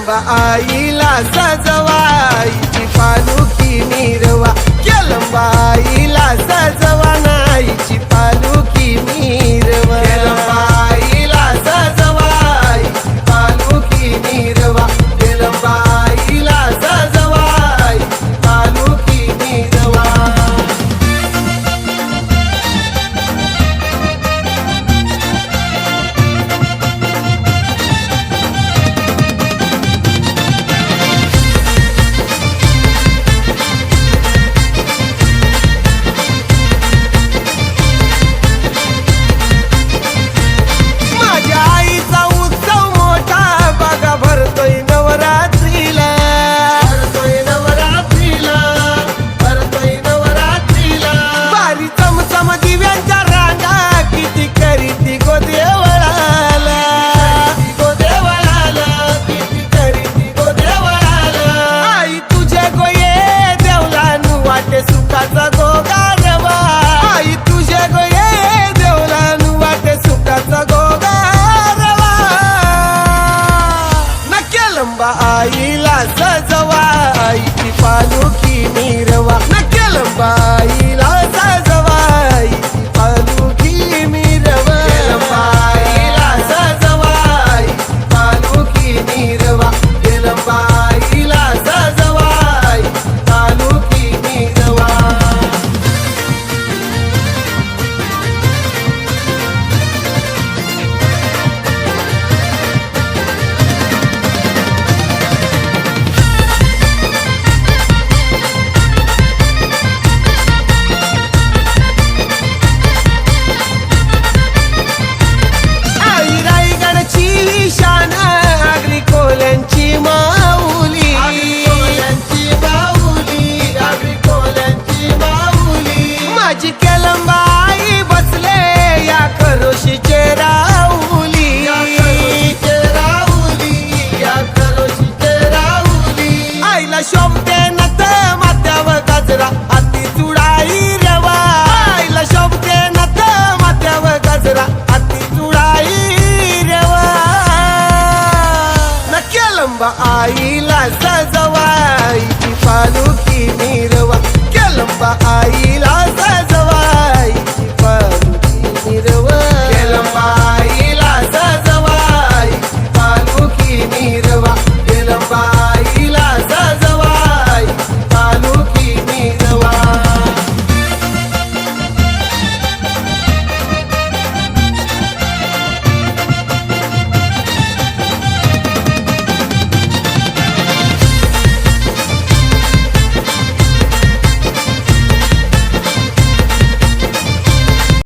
केलंबा आईला सजवा आईची पालुकी मिरवा केलंबा आईला सजवा आईची पालुकी मिरवा केलंबा आईला सजवा आईची पालुकी मिरवा केलंबा आईला सजवा आईची पालुकी मिरवा आईला सजवा आईची पालुकी मिरवा न केलंबा आईला सजवा आईची पालुकी मिरवा केलंबा आईला सजवा आईची पालुकी मिरवा केलंबा आईला सजवा आईची पालुकी मिरवा शोभते नत माथ्यावर गजरा हाती चुडाई रेवा आईला शोभते नत माथ्यावर गजरा हाती चुडाई रेवा न केलंबा आईला सजवा आईची पालुकी मिरवा केलंबा आईला